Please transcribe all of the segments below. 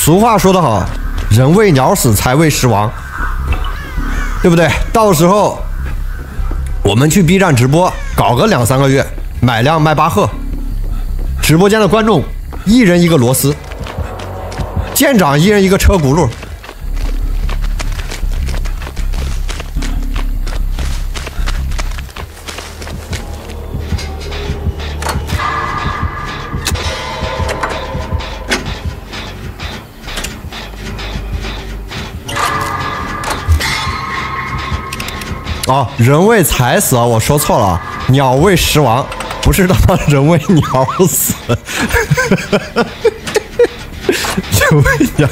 俗话说得好，人为鸟死，财为食亡，对不对？到时候我们去 B 站直播，搞个2、3个月，买辆迈巴赫，直播间的观众一人一个螺丝，舰长一人一个车轱辘。哦，人为财死啊！我说错了，鸟为食亡，不是他妈人为鸟死，人为鸟。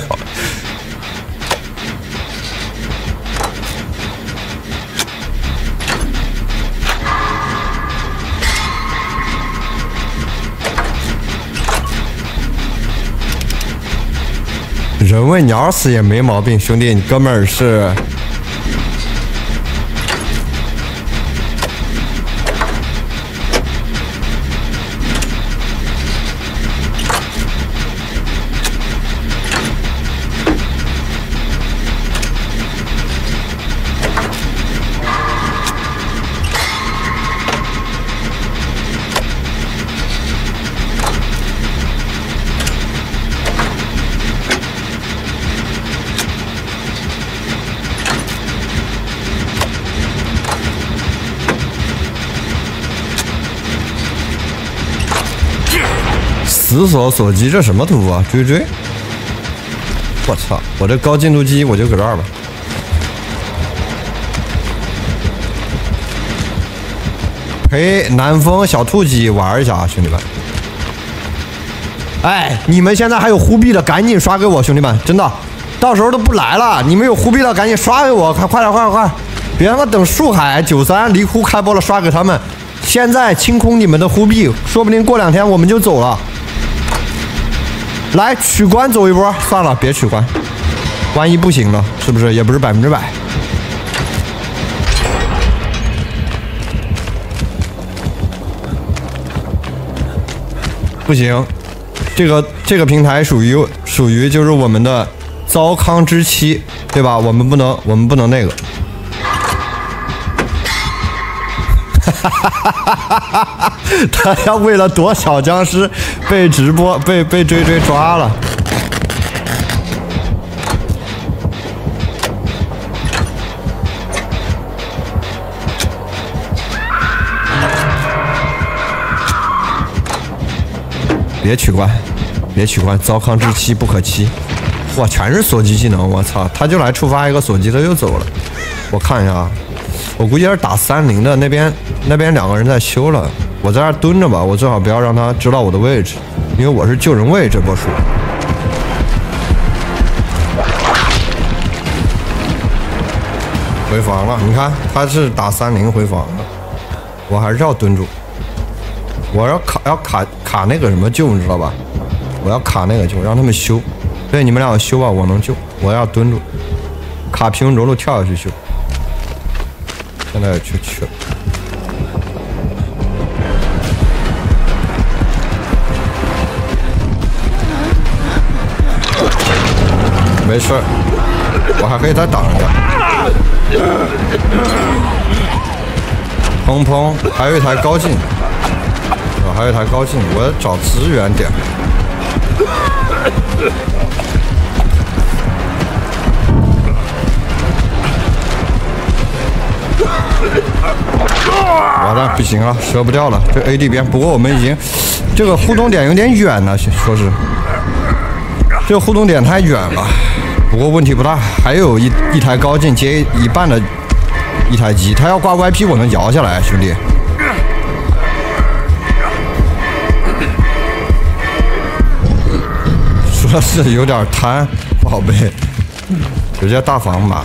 人为鸟死也没毛病，兄弟，你哥们儿是。死锁锁机，这什么图啊？追追！我操！我这高进度机我就搁这儿吧。陪南风小兔鸡玩一下啊，兄弟们！哎，你们现在还有呼币的，赶紧刷给我，兄弟们！真的，到时候都不来了。你们有呼币的，赶紧刷给我，快点，快点，快！别他妈等树海93离窟开播了刷给他们。现在清空你们的呼币，说不定过2天我们就走了。来取关走一波，算了，别取关，万一不行了，是不是？也不是100%。不行，这个平台属于就是我们的糟糠之妻，对吧？我们不能那个。他要为了躲小僵尸被追追抓了。别取关，别取关，糟糠之妻不可欺。哇，全是锁机技能，我操！他就来触发一个锁机，他就走了。我看一下啊。我估计是打30的，那边2个人在修了，我在那儿蹲着吧，我最好不要让他知道我的位置，因为我是救人位这波输。回防了，你看他是打30回防了，我还是要蹲住，我要卡那个什么救，你知道吧？我要卡那个救，让他们修。对，你们俩修吧，我能救，我要蹲住，卡平着陆跳下去修。现在去了，没事，我还可以再挡一下。砰砰，还有一台高进，还有一台高进，我要找支援点。完了，不行了，射不掉了。这 AD 边，不过我们已经这个互动点有点远了，说是这个互动点太远了。不过问题不大，还有一台高进接一半的一台机，他要挂 YP 我能摇下来，兄弟。说是有点贪，宝贝，直接大房吧。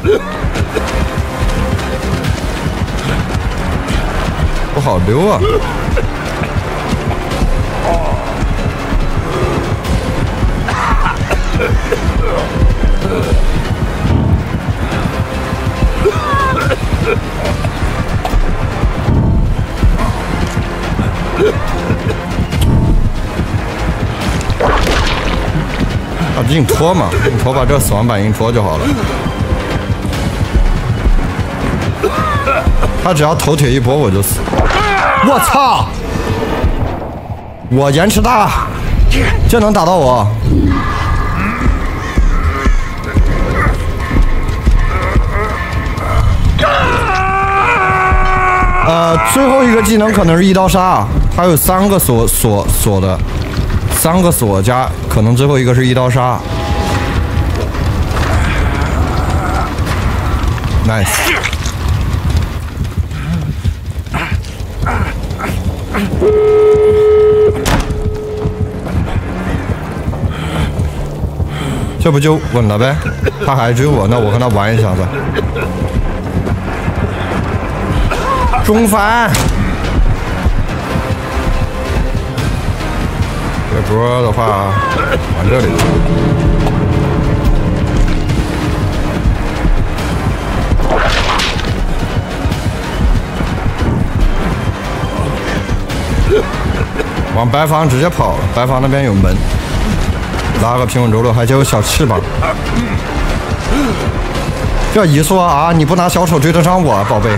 不好溜啊！啊，硬拖嘛，硬拖把这死亡板硬拖就好了。他只要头铁一波我就死。我操！我延迟大，这能打到我？最后一个技能可能是一刀杀，它有3个锁的，3个锁加可能最后一个是一刀杀。Nice。这不就稳了呗？他还追我，那我跟他玩一下子。中翻，这波的话往这里。往白房直接跑了，白房那边有门，拉个平稳着陆，还就有小翅膀。这一说啊，你不拿小丑追得上我，宝贝。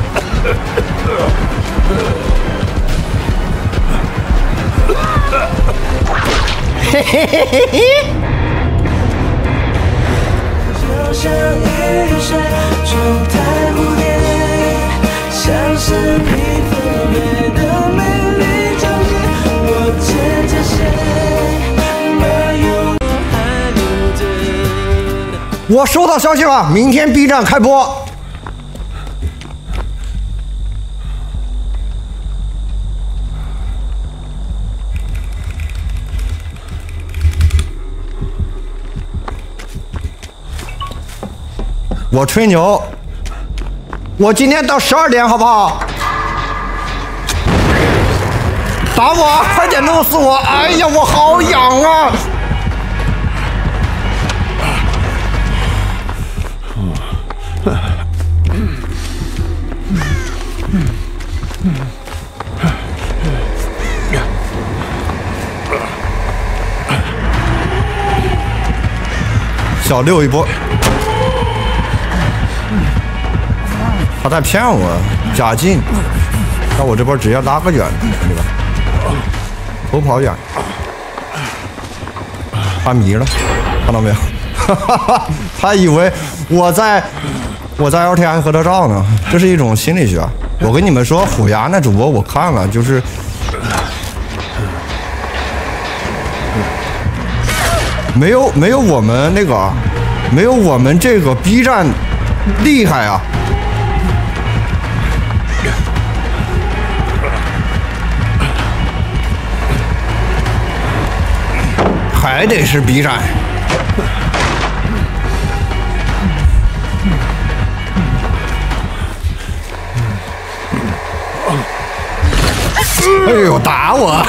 嘿嘿嘿嘿嘿。就像雨水冲太蝴蝶，像是披风月的美丽照片。我牵着谁，而永远还留着。我收到消息了，明天 B 站开播。我吹牛，我今天到12点，好不好？打我，快点弄死我！哎呀，我好痒啊！小六一波。他在骗我，假进，那我这波直接拉个远，兄弟们，偷跑远，他迷了，看到没有？他以为我在 LTI 合得照呢，这是一种心理学。我跟你们说，虎牙那主播我看了，就是没有我们那个，没有我们这个 B 站厉害啊。还得是 B 站，哎呦，打我！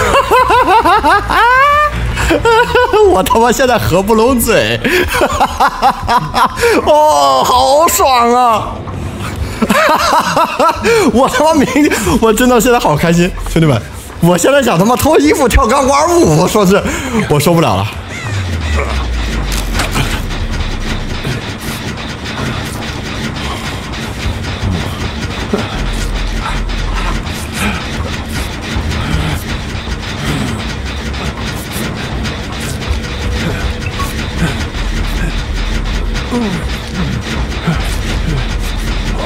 我他妈现在合不拢嘴，哦，好爽啊！我他妈我真的现在好开心，兄弟们。我现在想他妈脱衣服跳钢管舞，我说是，我受不了了。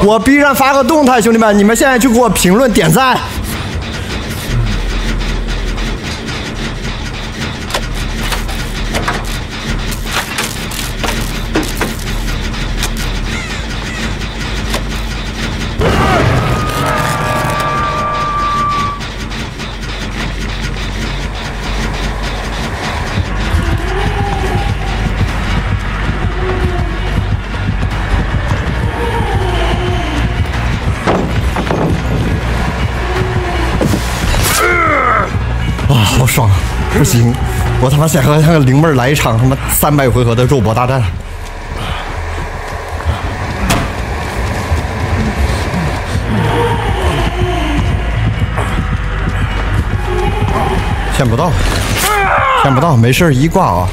我 B 站发个动态，兄弟们，你们现在去给我评论点赞。好爽！不行，我他妈想和那个灵妹来一场他妈300回合的肉搏大战。骗不到，骗不到，没事，一挂啊。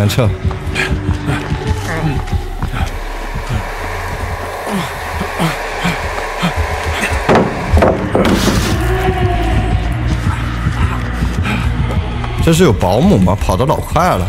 撤。这是有保姆吗？跑得老快了。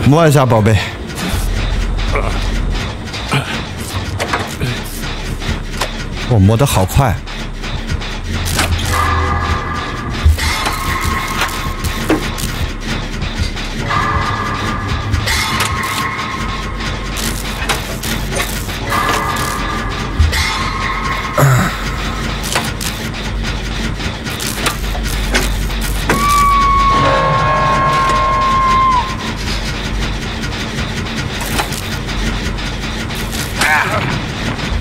摸一下，宝贝。我摸得好快。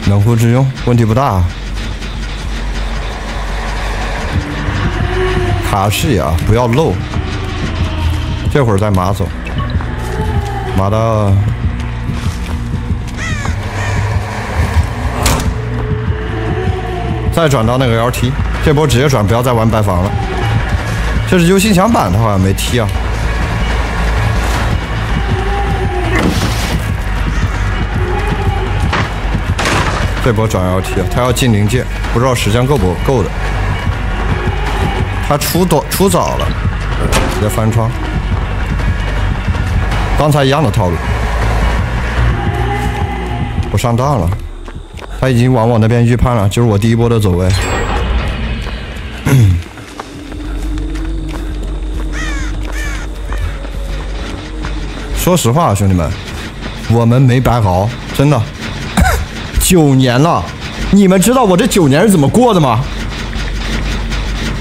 能护之用，问题不大。卡视野啊，不要漏。这会儿再马走，马到再转到那个 LT， 这波直接转，不要再玩白房了。这是游戏强版的话没踢啊。这波转 LT 啊，他要进临界，不知道时间够不够的。他出早了，直接翻窗。刚才一样的套路，我上当了，他已经往我那边预判了，就是我第一波的走位。说实话，兄弟们，我们没白熬，真的。9年了，你们知道我这9年是怎么过的吗？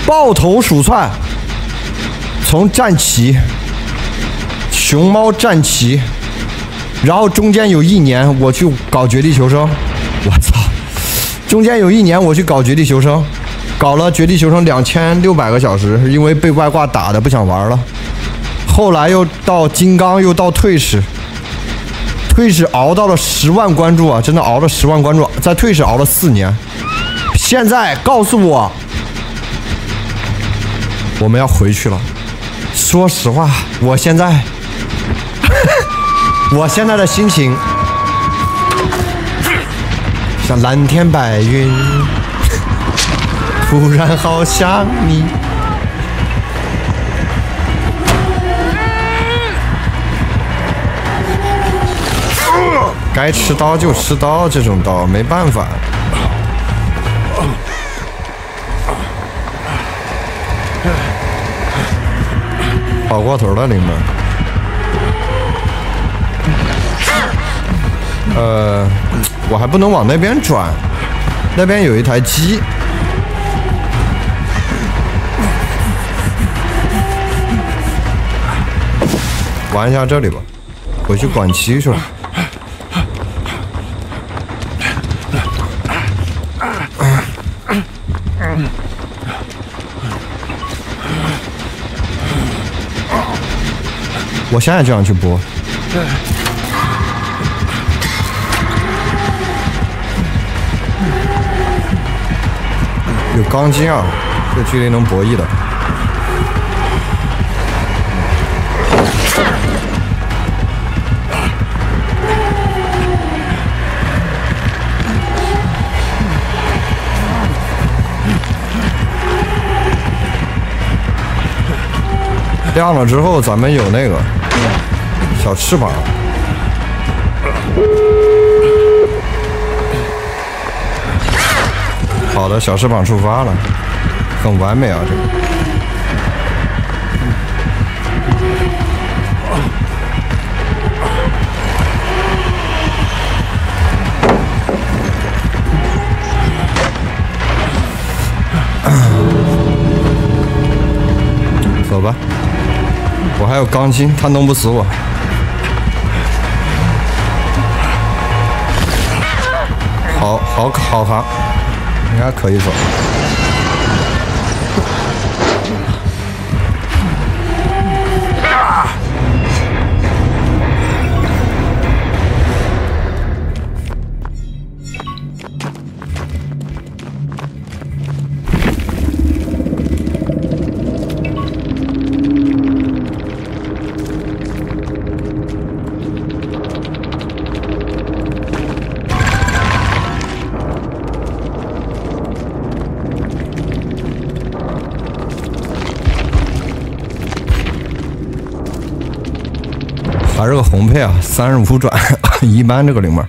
抱头鼠窜，从战旗、熊猫战旗，然后中间有1年我去搞绝地求生，我操！中间有1年我去搞绝地求生，搞了绝地求生2600个小时，因为被外挂打的不想玩了。后来又到金刚，又到退史。退史熬到了10万关注啊！真的熬了10万关注，在退史熬了4年。现在告诉我，我们要回去了。说实话，我现在，我现在的心情像蓝天白云，突然好想你。该吃刀就吃刀，这种刀没办法。跑过头了，你们。我还不能往那边转，那边有一台机。玩一下这里吧，回去管7去了。我现在就想去播。有钢筋啊，这距离能博弈的。亮了之后，咱们有那个小翅膀。好的，小翅膀触发了，很完美啊！这个。走吧，我还有钢筋，他弄不死我。好扛，应该可以走。还是个红配啊，35转，一般这个零门。